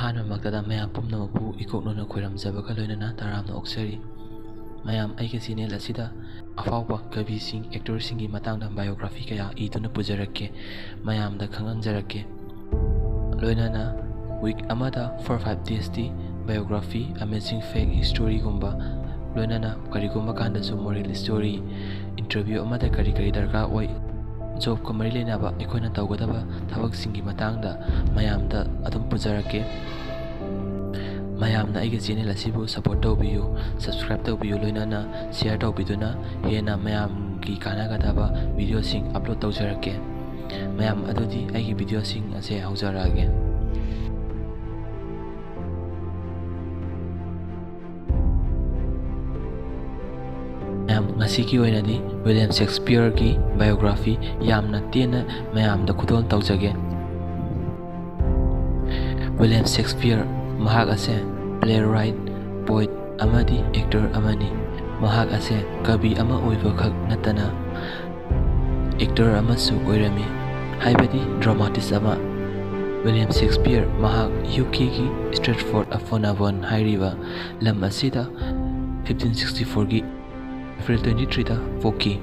ꯑꯍꯥꯟꯕꯃꯛꯇꯗ ꯃꯌꯥꯝ ꯄꯨꯝꯅꯃꯛꯄꯨ ꯏꯀꯣꯛꯅꯅ ꯈꯣꯏꯔꯝꯖꯕꯒ ꯂꯣꯏꯅꯅ ꯇꯔꯥꯝꯅ ꯑꯣꯛꯆꯔꯤ꯫ ꯃꯌꯥꯝ ꯑꯩꯒꯤ ꯆꯦꯅꯦꯜ ꯑꯁꯤꯗ ꯑꯐꯥꯎꯕ ꯀꯕꯤꯁꯤꯡ, ꯑꯦꯛꯇꯔꯁꯤꯡꯒꯤ ꯃꯇꯥꯡꯗ ꯕꯥꯏꯑꯣꯒ꯭ꯔꯥꯐꯤ ꯀꯌꯥ ꯏꯗꯨꯅ ꯄꯨꯖꯔꯛꯀꯦ, ꯃꯌꯥꯝꯗ ꯈꯪꯍꯟꯖꯔꯛꯀꯦ꯫ ꯂꯣꯏꯅꯅ ꯋꯤꯛ ꯑꯃꯗ 4-5 days ꯕꯥꯏꯑꯣꯒ꯭ꯔꯥꯐꯤ, ꯑꯃꯦꯖꯤꯡ ꯐꯦꯛ ꯁ꯭ꯇꯣꯔꯤꯒꯨꯝꯕ, ꯂꯣꯏꯅꯅ ꯀꯔꯤꯒꯨꯝꯕ ꯀꯥꯟꯗꯁꯨ ꯃꯣꯔꯦꯜ ꯁ꯭ꯇꯣꯔꯤ, ꯏꯟꯇꯔꯚ꯭ꯌꯨ ꯑꯃꯗ ꯀꯔꯤ ꯗꯔꯀꯥꯔ ꯑꯣꯏ, ꯖꯣꯕꯀ ꯃꯔꯤ ꯂꯩꯅꯕ ꯑꯩꯈꯣꯏꯅ ꯇꯧꯒꯗꯕ ꯊꯕꯛꯁꯤꯡꯒꯤ ꯃꯇꯥꯡꯗ ꯃꯌꯥꯝꯗ ꯑꯗꯨꯝ ꯄꯨꯖꯔꯛꯀꯦ꯫ ꯃꯌꯥꯝꯅ ꯑꯩꯒꯤ ꯆꯦꯅꯦꯜ ꯑꯁꯤꯕꯨ ꯁꯄꯣꯔꯠ ꯇꯧꯕꯤꯌꯨ, ꯁꯕꯁꯀ꯭ꯔꯥꯏꯕ ꯇꯧꯕꯤꯌꯨ, ꯂꯣꯏꯅꯅ ꯁꯦꯌꯔ ꯇꯧꯕꯤꯗꯨꯅ ꯍꯦꯟꯅ ꯃꯌꯥꯝꯒꯤ ꯀꯥꯟꯅꯒꯗꯕ ꯚꯤꯗꯤꯑꯣꯁꯤꯡ ꯑꯞꯂꯣꯗ ꯇꯧꯖꯔꯛꯀꯦ꯫ ꯃꯌꯥꯝ ꯑꯗꯨꯗꯤ ꯑꯩꯒꯤ ꯚꯤꯗꯤꯑꯣꯁꯤꯡ ꯑꯁꯦ ꯍꯧꯖꯔꯛꯑꯒꯦ꯫ ꯃꯌꯥꯝ ꯉꯁꯤꯒꯤ ꯑꯣꯏꯅꯗꯤ ꯋꯤꯂꯤꯌꯝ ꯁꯦꯛꯁꯄꯤꯌꯔꯒꯤ ꯕꯥꯏꯑꯣꯒ꯭ꯔꯥꯐꯤ ꯌꯥꯝꯅ ꯇꯦꯟꯅ ꯃꯌꯥꯝꯗ ꯈꯨꯗꯣꯜ ꯇꯧꯖꯒꯦ꯫ ꯋꯤꯂꯤꯌꯝ ꯁꯦꯛꯁꯄꯤꯌꯔ ꯃꯍꯥꯛ ꯑꯁꯦ ꯄ꯭ꯂꯦꯔꯥꯏꯠ, ꯄꯣꯏꯠ ꯑꯃꯗꯤ ꯑꯦꯛꯇꯔ ꯑꯃꯅꯤ꯫ ꯃꯍꯥꯛ ꯑꯁꯦ ꯀꯕꯤ ꯑꯃ ꯑꯣꯏꯕꯈꯛ ꯅꯠꯇꯅ ꯑꯦꯛꯇꯔ ꯑꯃꯁꯨ ꯑꯣꯏꯔꯝꯃꯤ, ꯍꯥꯏꯕꯗꯤ ꯗ꯭ꯔꯃꯥꯇꯤꯁ ꯑꯃ꯫ ꯋꯤꯂꯤꯌꯝ ꯁꯦꯛꯁꯄꯤꯌꯔ ꯃꯍꯥꯛ ꯌꯨꯀꯦꯒꯤ ꯁ꯭ꯇ꯭ꯔꯦꯠꯐꯣꯔꯗ-ꯑꯄꯣꯟ-ꯑꯦꯚꯣꯟ ꯍꯥꯏꯔꯤꯕ ꯂꯝ ꯑꯁꯤꯗ 1564ꯒꯤ ꯑꯦꯄ꯭ꯔꯤꯜ 23ꯗ ꯄꯣꯛꯈꯤ꯫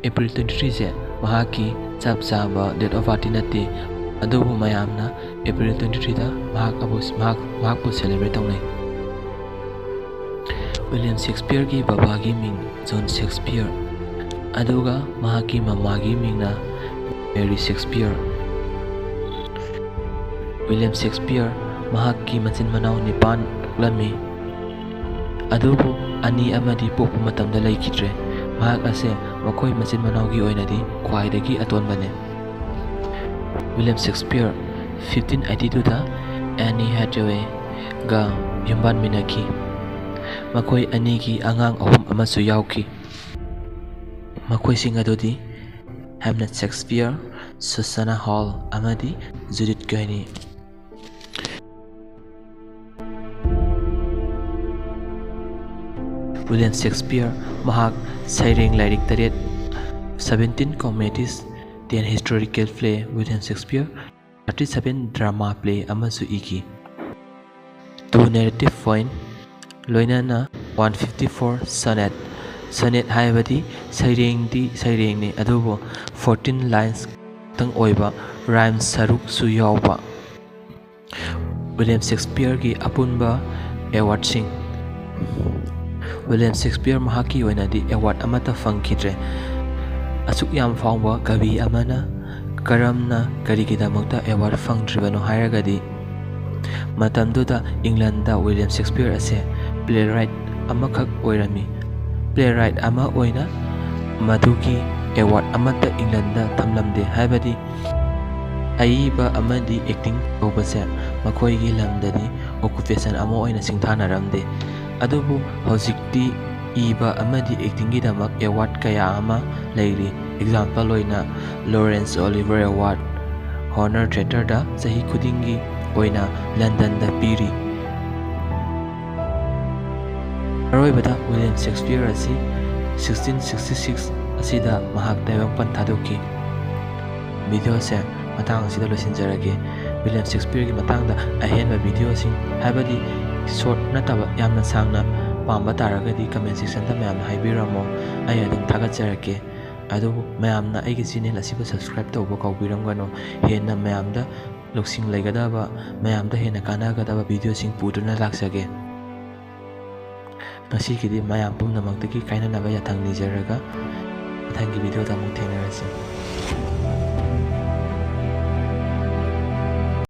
ꯑꯦꯄ꯭ꯔꯤꯜ 23ꯁꯦ ꯃꯍꯥꯛꯀꯤ ꯆꯞ ꯆꯥꯕ ꯗꯦꯠ ꯑꯣꯐ ꯕꯥꯔꯊꯇꯤ ꯅꯠꯇꯦ, ꯑꯗꯨꯕꯨ ꯃꯌꯥꯝꯅ ꯑꯦꯄ꯭ꯔꯤꯜ 23ꯗ ꯃꯍꯥꯛꯄꯨ ꯁꯦꯂꯦꯕ꯭ꯔꯦꯠ ꯇꯧꯅꯩ꯫ ꯋꯤꯂꯤꯌꯝ ꯁꯦꯛꯁꯄꯤꯌꯔꯒꯤ ꯕꯕꯥꯒꯤ ꯃꯤꯡ ꯖꯣꯟ ꯁꯦꯛꯁꯄꯤꯌꯔ, ꯑꯗꯨꯒ ꯃꯍꯥꯛꯀꯤ ꯃꯃꯥꯒꯤ ꯃꯤꯡꯅ ꯃꯦꯔꯤ ꯁꯦꯛꯁꯄꯤꯌꯔ꯫ ꯋꯤꯂꯤꯌꯝ ꯁꯦꯛꯁꯄꯤꯌꯔ ꯃꯍꯥꯛꯀꯤ ꯃꯆꯤꯟ-ꯃꯅꯥꯎ 9 ꯄꯣꯛꯂꯝꯃꯤ, ꯑꯗꯨꯕꯨ 2 ꯑꯃꯗꯤ ꯄꯣꯛꯄ ꯃꯇꯝꯗ ꯂꯩꯈꯤꯗ꯭ꯔꯦ꯫ ꯃꯍꯥꯛ ꯑꯁꯦ ꯃꯈꯣꯏ ꯃꯆꯤꯟ-ꯃꯅꯥꯎꯒꯤ ꯑꯣꯏꯅꯗꯤ ꯈ꯭ꯋꯥꯏꯗꯒꯤ ꯑꯇꯣꯟꯕꯅꯤ꯫ ꯋꯤꯂꯤꯌꯝ ꯁꯦꯛꯁꯄꯤꯌꯔ 1582ꯗ ꯑꯦꯅꯤ ꯍꯦꯊꯋꯦꯒ ꯌꯨꯝꯕꯥꯟꯃꯤꯟꯅꯈꯤ꯫ ꯃꯈꯣꯏ ꯑꯅꯤꯒꯤ ꯑꯉꯥꯡ 3 ꯑꯃꯁꯨ ꯌꯥꯎꯈꯤ, ꯃꯈꯣꯏꯁꯤꯡ ꯑꯗꯨꯗꯤ ꯍꯦꯝꯅꯦꯠ ꯁꯦꯛꯁꯄꯤꯌꯔ, ꯁꯨꯁꯥꯟꯅꯥ ꯍꯣꯜ, ꯑꯃꯗꯤ ꯖꯨꯗꯤꯊ ꯒꯥꯏꯅꯤ꯫ ꯋꯤꯂꯤꯌꯝ ꯁꯦꯛꯁꯄꯤꯌꯔ ꯃꯍꯥꯛ ꯁꯩꯔꯦꯡ lyric 8, 17 comedies, 10 historical play, William Shakespeare 37 drama play ꯑꯃꯁꯨ ꯏꯈꯤ, 2 ꯅꯦꯔꯦꯇꯤꯚ ꯄꯣꯏꯝ, ꯂꯣꯏꯅꯅ 154 ꯁꯣꯅꯦꯠ꯫ ꯁꯣꯅꯦꯠ ꯍꯥꯏꯕꯗꯤ ꯁꯩꯔꯦꯡꯗꯤ ꯁꯩꯔꯦꯡꯅꯤ, ꯑꯗꯨꯕꯨ 14 ꯂꯥꯏꯟꯁ ꯈꯛꯇꯪ ꯑꯣꯏꯕ, ꯔꯥꯏꯝ ꯁꯔꯨꯛꯁꯨ ꯌꯥꯎꯕ꯫ ꯋꯤꯂꯤꯌꯝ ꯁꯦꯛꯁꯄꯤꯌꯔꯒꯤ ꯑꯄꯨꯟꯕ ꯑꯦꯋꯥꯔꯗꯁꯤꯡ꯫ ꯋꯤꯂꯤꯌꯝ ꯁꯦꯛꯁꯄꯤꯌꯔ ꯃꯍꯥꯛꯀꯤ ꯑꯣꯏꯅꯗꯤ ꯑꯦꯋꯥꯔꯗ ꯑꯃꯠꯇ ꯐꯪꯈꯤꯗ꯭ꯔꯦ꯫ ꯑꯁꯨꯛ ꯌꯥꯝ ꯐꯥꯎꯕ ꯀꯕꯤ ꯑꯃꯅ ꯀꯔꯤꯒꯤꯗꯃꯛꯇ ꯑꯦꯋꯥꯔꯗ ꯐꯪꯗ꯭ꯔꯤꯕꯅꯣ ꯍꯥꯏꯔꯒꯗꯤ, ꯃꯇꯝꯗꯨꯗ ꯏꯪꯂꯦꯟꯗꯗ ꯋꯤꯂꯤꯌꯝ ꯁꯦꯛꯁꯄꯤꯌꯔ ꯑꯁꯦ ꯄ꯭ꯂꯦꯔꯥꯏꯠ ꯑꯃꯈꯛ ꯑꯣꯏꯔꯝꯃꯤ꯫ ꯄ꯭ꯂꯦꯔꯥꯏꯠ ꯑꯃ ꯑꯣꯏꯅ ꯃꯗꯨꯒꯤ ꯑꯦꯋꯥꯔꯗ ꯑꯃꯠꯇ ꯏꯪꯂꯦꯟꯗꯗ ꯊꯝꯂꯝꯗꯦ, ꯍꯥꯏꯕꯗꯤ ꯑꯏꯕ ꯑꯃꯗꯤ ꯑꯦꯛꯇꯤꯡ ꯇꯧꯕꯁꯦ ꯃꯈꯣꯏꯒꯤ ꯂꯝꯗꯗꯤ ꯑꯣꯀꯨꯄꯦꯁꯟ ꯑꯃ ꯑꯣꯏꯅ ꯁꯤꯡꯊꯥꯅꯔꯝꯗꯦ꯫ ꯑꯗꯨꯕꯨ ꯍꯧꯖꯤꯛꯇꯤ ꯏꯕ ꯑꯃꯗꯤ ꯑꯦꯛꯇꯤꯡꯒꯤꯗꯃꯛ ꯑꯦꯋꯥꯔꯗ ꯀꯌꯥ ꯑꯃ ꯂꯩꯔꯤ꯫ ꯑꯦꯛꯖꯥꯝꯄꯜ ꯑꯣꯏꯅ ꯂꯣꯔꯦꯟꯁ ꯑꯣꯂꯤꯚꯔ ꯑꯦꯋꯥꯔꯗ, ꯍꯣꯅꯔ ꯊꯤꯌꯦꯇꯔꯗ ꯆꯍꯤ ꯈꯨꯗꯤꯡꯒꯤ ꯑꯣꯏꯅ ꯂꯟꯗꯟꯗ ꯄꯤꯔꯤ꯫ ꯑꯔꯣꯏꯕꯗ ꯋꯤꯂꯤꯌꯝ ꯁꯦꯛꯁꯄꯤꯌꯔ ꯑꯁꯤ 1666 ꯑꯁꯤꯗ ꯃꯍꯥꯛ ꯇꯥꯏꯕꯪꯄꯥꯟ ꯊꯥꯗꯣꯛꯈꯤ꯫ ꯚꯤꯗꯤꯑꯣꯁꯦ ꯃꯇꯥꯡ ꯑꯁꯤꯗ ꯂꯣꯏꯁꯤꯟꯖꯔꯒꯦ꯫ ꯋꯤꯂꯤꯌꯝ ꯁꯦꯛꯁꯄꯤꯌꯔꯒꯤ ꯃꯇꯥꯡꯗ ꯑꯍꯦꯟꯕ ꯚꯤꯗꯤꯑꯣꯁꯤꯡ, ꯍꯥꯏꯕꯗꯤ ꯁꯣꯔꯠ ꯅꯠꯇꯕ ꯌꯥꯝꯅ ꯁꯥꯡꯅ ꯄꯥꯝꯕ ꯇꯥꯔꯒꯗꯤ ꯀꯃꯦꯟ ꯁꯦꯛꯁꯟꯗ ꯃꯌꯥꯝꯅ ꯍꯥꯏꯕꯤꯔꯝꯃꯣ, ꯑꯩ ꯑꯗꯨꯝ ꯊꯥꯒꯠꯆꯔꯛꯀꯦ꯫ ꯑꯗꯨꯕꯨ ꯃꯌꯥꯝꯅ ꯑꯩꯒꯤ ꯆꯦꯅꯦꯜ ꯑꯁꯤꯕꯨ ꯁꯕꯁꯀ꯭ꯔꯥꯏꯕ ꯇꯧꯕ ꯀꯥꯎꯕꯤꯔꯝꯒꯅꯨ꯫ ꯍꯦꯟꯅ ꯃꯌꯥꯝꯗ ꯂꯧꯁꯤꯡ ꯂꯩꯒꯗꯕ, ꯃꯌꯥꯝꯗ ꯍꯦꯟꯅ ꯀꯥꯟꯅꯒꯗꯕ ꯚꯤꯗꯤꯑꯣꯁꯤꯡ ꯄꯨꯗꯨꯅ ꯂꯥꯛꯆꯒꯦ꯫ ꯉꯁꯤꯒꯤꯗꯤ ꯃꯌꯥꯝ ꯄꯨꯝꯅꯃꯛꯇꯒꯤ ꯀꯥꯏꯅꯅꯕ ꯌꯥꯊꯪ ꯅꯤꯖꯔꯒ ꯃꯊꯪꯒꯤ ꯚꯤꯗꯤꯑꯣꯗ ꯑꯃꯨꯛ ꯊꯦꯡꯅꯔꯁꯤ꯫